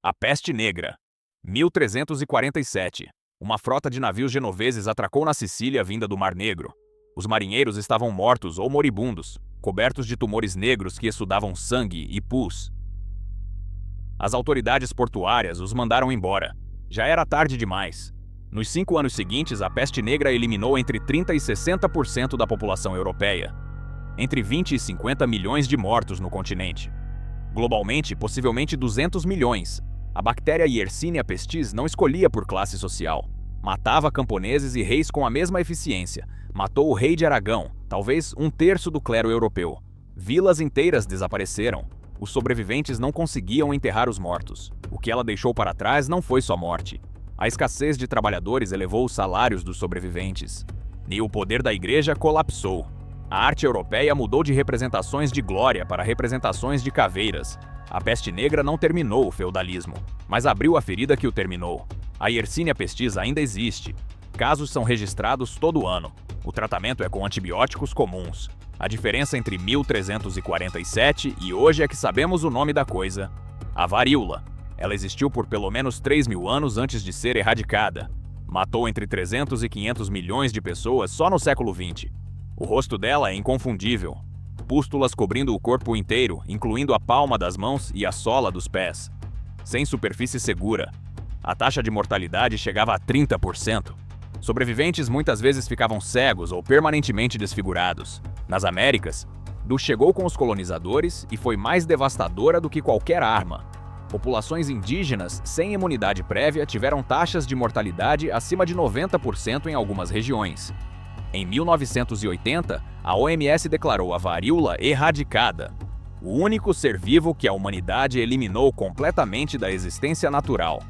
A Peste Negra. 1347. Uma frota de navios genoveses atracou na Sicília vinda do Mar Negro. Os marinheiros estavam mortos ou moribundos, cobertos de tumores negros que exudavam sangue e pus. As autoridades portuárias os mandaram embora. Já era tarde demais. Nos 5 anos seguintes, a peste negra eliminou entre 30% e 60% da população europeia. Entre 20 e 50 milhões de mortos no continente. Globalmente, possivelmente 200 milhões. A bactéria Yersinia pestis não escolhia por classe social. Matava camponeses e reis com a mesma eficiência. Matou o rei de Aragão, talvez 1/3 do clero europeu. Vilas inteiras desapareceram. Os sobreviventes não conseguiam enterrar os mortos. O que ela deixou para trás não foi só morte. A escassez de trabalhadores elevou os salários dos sobreviventes. E o poder da igreja colapsou. A arte europeia mudou de representações de glória para representações de caveiras. A peste negra não terminou o feudalismo, mas abriu a ferida que o terminou. A Yersinia pestis ainda existe. Casos são registrados todo ano. O tratamento é com antibióticos comuns. A diferença entre 1347 e hoje é que sabemos o nome da coisa. A varíola. Ela existiu por pelo menos 3.000 anos antes de ser erradicada. Matou entre 300 e 500 milhões de pessoas só no século XX. O rosto dela é inconfundível. Pústulas cobrindo o corpo inteiro, incluindo a palma das mãos e a sola dos pés. Sem superfície segura. A taxa de mortalidade chegava a 30%. Sobreviventes muitas vezes ficavam cegos ou permanentemente desfigurados. Nas Américas, chegou com os colonizadores e foi mais devastadora do que qualquer arma. Populações indígenas sem imunidade prévia tiveram taxas de mortalidade acima de 90% em algumas regiões. Em 1980, a OMS declarou a varíola erradicada, o único ser vivo que a humanidade eliminou completamente da existência natural.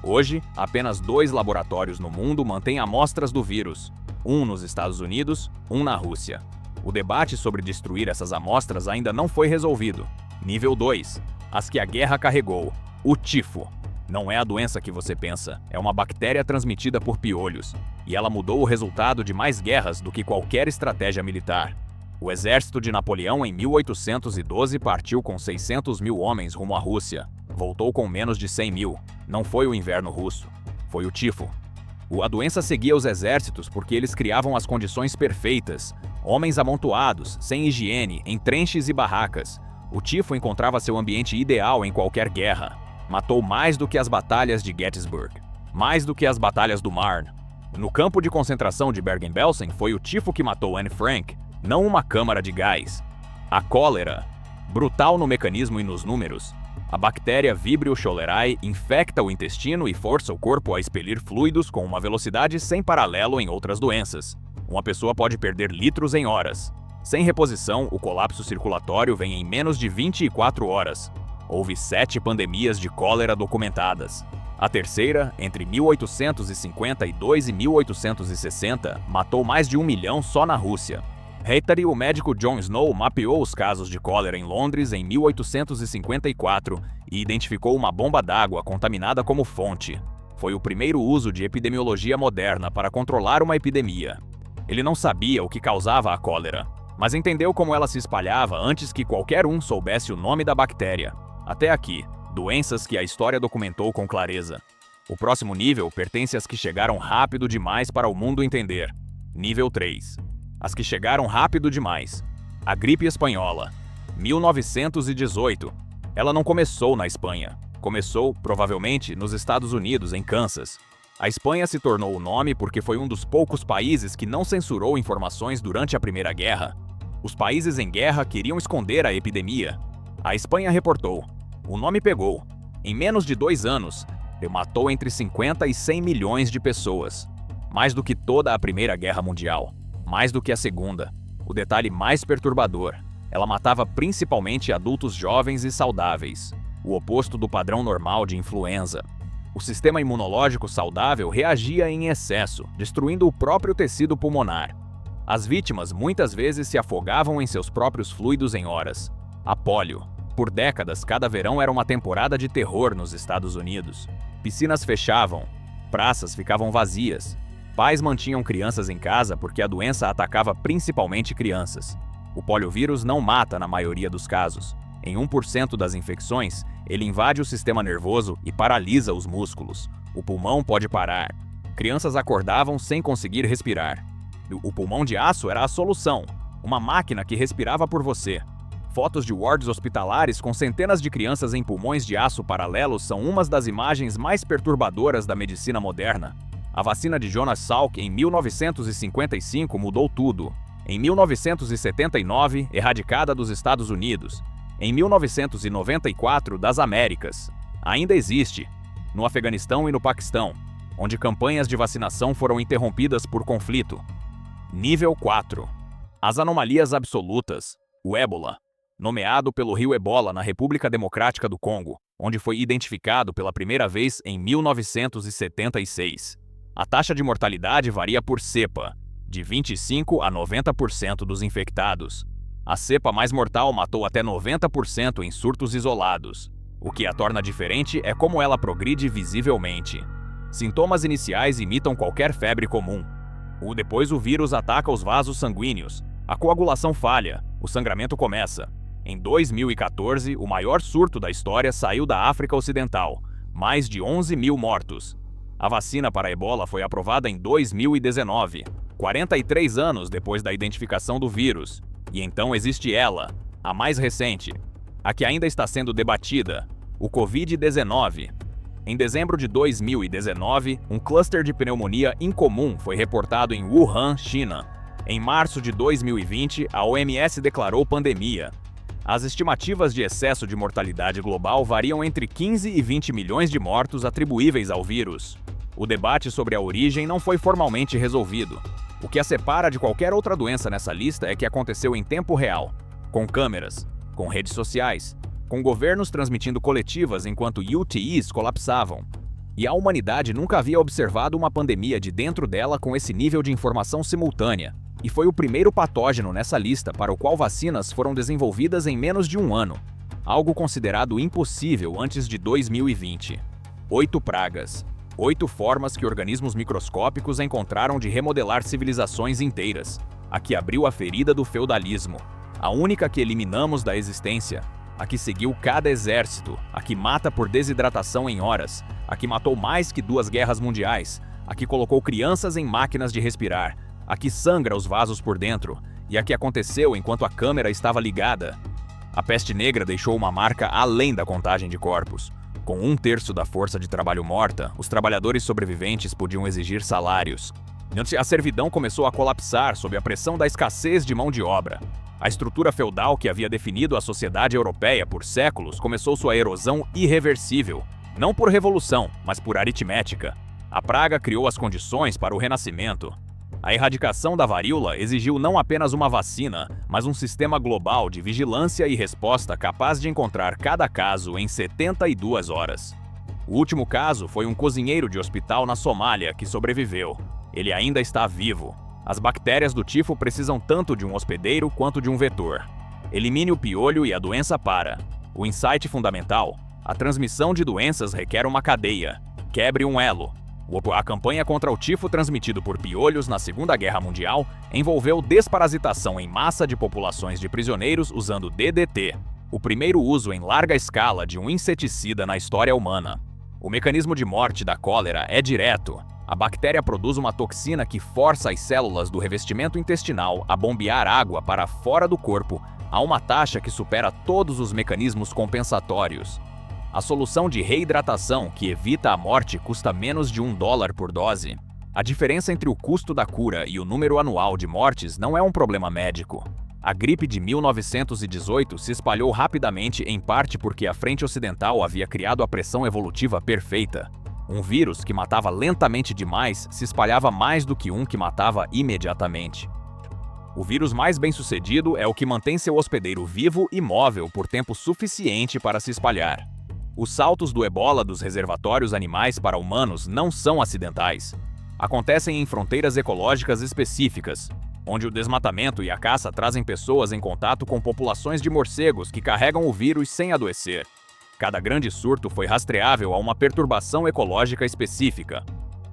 Hoje, apenas 2 laboratórios no mundo mantêm amostras do vírus, um nos Estados Unidos, um na Rússia. O debate sobre destruir essas amostras ainda não foi resolvido. Nível 2. As que a guerra carregou. O tifo. Não é a doença que você pensa, é uma bactéria transmitida por piolhos. E ela mudou o resultado de mais guerras do que qualquer estratégia militar. O exército de Napoleão em 1812 partiu com 600 mil homens rumo à Rússia. Voltou com menos de 100 mil. Não foi o inverno russo, foi o tifo. A doença seguia os exércitos porque eles criavam as condições perfeitas. Homens amontoados, sem higiene, em trenches e barracas. O tifo encontrava seu ambiente ideal em qualquer guerra. Matou mais do que as batalhas de Gettysburg, mais do que as batalhas do Marne. No campo de concentração de Bergen-Belsen foi o tifo que matou Anne Frank, não uma câmara de gás. A cólera. Brutal no mecanismo e nos números. A bactéria Vibrio cholerae infecta o intestino e força o corpo a expelir fluidos com uma velocidade sem paralelo em outras doenças. Uma pessoa pode perder litros em horas. Sem reposição, o colapso circulatório vem em menos de 24 horas. Houve 7 pandemias de cólera documentadas. A terceira, entre 1852 e 1860, matou mais de 1 milhão só na Rússia. Reitary, o médico John Snow, mapeou os casos de cólera em Londres em 1854 e identificou uma bomba d'água contaminada como fonte. Foi o primeiro uso de epidemiologia moderna para controlar uma epidemia. Ele não sabia o que causava a cólera, mas entendeu como ela se espalhava antes que qualquer um soubesse o nome da bactéria. Até aqui, doenças que a história documentou com clareza. O próximo nível pertence às que chegaram rápido demais para o mundo entender. Nível 3. As que chegaram rápido demais. A gripe espanhola. 1918. Ela não começou na Espanha. Começou, provavelmente, nos Estados Unidos, em Kansas. A Espanha se tornou o nome porque foi um dos poucos países que não censurou informações durante a Primeira Guerra. Os países em guerra queriam esconder a epidemia. A Espanha reportou. O nome pegou. Em menos de 2 anos, matou entre 50 e 100 milhões de pessoas. Mais do que toda a Primeira Guerra Mundial. Mais do que a Segunda. O detalhe mais perturbador. Ela matava principalmente adultos jovens e saudáveis. O oposto do padrão normal de influenza. O sistema imunológico saudável reagia em excesso, destruindo o próprio tecido pulmonar. As vítimas muitas vezes se afogavam em seus próprios fluidos em horas. A pólio. Por décadas, cada verão era uma temporada de terror nos Estados Unidos. Piscinas fechavam, praças ficavam vazias. Pais mantinham crianças em casa porque a doença atacava principalmente crianças. O poliovírus não mata na maioria dos casos. Em 1% das infecções, Ele invade o sistema nervoso e paralisa os músculos. O pulmão pode parar. Crianças acordavam sem conseguir respirar. O pulmão de aço era a solução, uma máquina que respirava por você. Fotos de wards hospitalares com centenas de crianças em pulmões de aço paralelos são umas das imagens mais perturbadoras da medicina moderna. A vacina de Jonas Salk em 1955 mudou tudo. Em 1979, erradicada dos Estados Unidos. Em 1994, das Américas. Ainda existe. No Afeganistão e no Paquistão, onde campanhas de vacinação foram interrompidas por conflito. Nível 4. As anomalias absolutas. O ébola. Nomeado pelo rio Ebola na República Democrática do Congo, onde foi identificado pela primeira vez em 1976. A taxa de mortalidade varia por cepa, de 25% a 90% dos infectados. A cepa mais mortal matou até 90% em surtos isolados. O que a torna diferente é como ela progride visivelmente. Sintomas iniciais imitam qualquer febre comum. Depois o vírus ataca os vasos sanguíneos. A coagulação falha, o sangramento começa. Em 2014, o maior surto da história saiu da África Ocidental. Mais de 11 mil mortos. A vacina para a ebola foi aprovada em 2019, 43 anos depois da identificação do vírus. E então existe ela, a mais recente, a que ainda está sendo debatida, o Covid-19. Em dezembro de 2019, um cluster de pneumonia incomum foi reportado em Wuhan, China. Em março de 2020, a OMS declarou pandemia. As estimativas de excesso de mortalidade global variam entre 15 e 20 milhões de mortos atribuíveis ao vírus. O debate sobre a origem não foi formalmente resolvido. O que a separa de qualquer outra doença nessa lista é que aconteceu em tempo real, com câmeras, com redes sociais, com governos transmitindo coletivas enquanto UTIs colapsavam. E a humanidade nunca havia observado uma pandemia de dentro dela com esse nível de informação simultânea. E foi o primeiro patógeno nessa lista para o qual vacinas foram desenvolvidas em menos de um ano, algo considerado impossível antes de 2020. 8 pragas. 8 formas que organismos microscópicos encontraram de remodelar civilizações inteiras. A que abriu a ferida do feudalismo. A única que eliminamos da existência. A que seguiu cada exército. A que mata por desidratação em horas. A que matou mais que 2 guerras mundiais. A que colocou crianças em máquinas de respirar. A que sangra os vasos por dentro. E a que aconteceu enquanto a câmera estava ligada. A peste negra deixou uma marca além da contagem de corpos. Com 1/3 da força de trabalho morta, os trabalhadores sobreviventes podiam exigir salários. A servidão começou a colapsar sob a pressão da escassez de mão de obra. A estrutura feudal que havia definido a sociedade europeia por séculos começou sua erosão irreversível, não por revolução, mas por aritmética. A praga criou as condições para o renascimento. A erradicação da varíola exigiu não apenas uma vacina, mas um sistema global de vigilância e resposta capaz de encontrar cada caso em 72 horas. O último caso foi um cozinheiro de hospital na Somália que sobreviveu. Ele ainda está vivo. As bactérias do tifo precisam tanto de um hospedeiro quanto de um vetor. Elimine o piolho e a doença para. O insight fundamental: a transmissão de doenças requer uma cadeia. Quebre um elo. A campanha contra o tifo transmitido por piolhos na Segunda Guerra Mundial envolveu desparasitação em massa de populações de prisioneiros usando DDT, o primeiro uso em larga escala de um inseticida na história humana. O mecanismo de morte da cólera é direto. A bactéria produz uma toxina que força as células do revestimento intestinal a bombear água para fora do corpo a uma taxa que supera todos os mecanismos compensatórios. A solução de reidratação que evita a morte custa menos de $1 por dose. A diferença entre o custo da cura e o número anual de mortes não é um problema médico. A gripe de 1918 se espalhou rapidamente em parte porque a frente ocidental havia criado a pressão evolutiva perfeita. Um vírus que matava lentamente demais se espalhava mais do que um que matava imediatamente. O vírus mais bem-sucedido é o que mantém seu hospedeiro vivo e móvel por tempo suficiente para se espalhar. Os saltos do ebola dos reservatórios animais para humanos não são acidentais. Acontecem em fronteiras ecológicas específicas, onde o desmatamento e a caça trazem pessoas em contato com populações de morcegos que carregam o vírus sem adoecer. Cada grande surto foi rastreável a uma perturbação ecológica específica.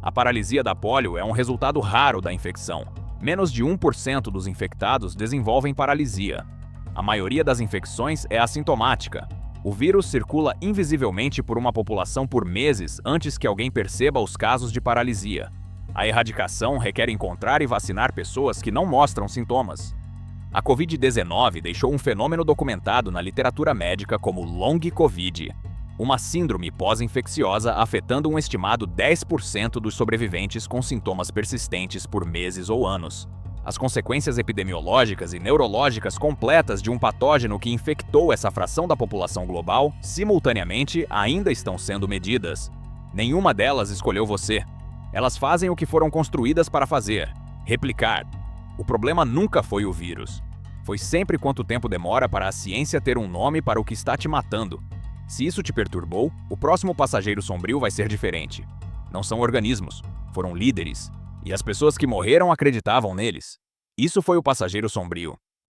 A paralisia da polio é um resultado raro da infecção. Menos de 1% dos infectados desenvolvem paralisia. A maioria das infecções é assintomática. O vírus circula invisivelmente por uma população por meses antes que alguém perceba os casos de paralisia. A erradicação requer encontrar e vacinar pessoas que não mostram sintomas. A Covid-19 deixou um fenômeno documentado na literatura médica como Long Covid, uma síndrome pós-infecciosa afetando um estimado 10% dos sobreviventes com sintomas persistentes por meses ou anos. As consequências epidemiológicas e neurológicas completas de um patógeno que infectou essa fração da população global, simultaneamente, ainda estão sendo medidas. Nenhuma delas escolheu você. Elas fazem o que foram construídas para fazer: replicar. O problema nunca foi o vírus. Foi sempre quanto tempo demora para a ciência ter um nome para o que está te matando. Se isso te perturbou, o próximo passageiro sombrio vai ser diferente. Não são organismos, foram líderes. E as pessoas que morreram acreditavam neles. Isso foi o passageiro sombrio.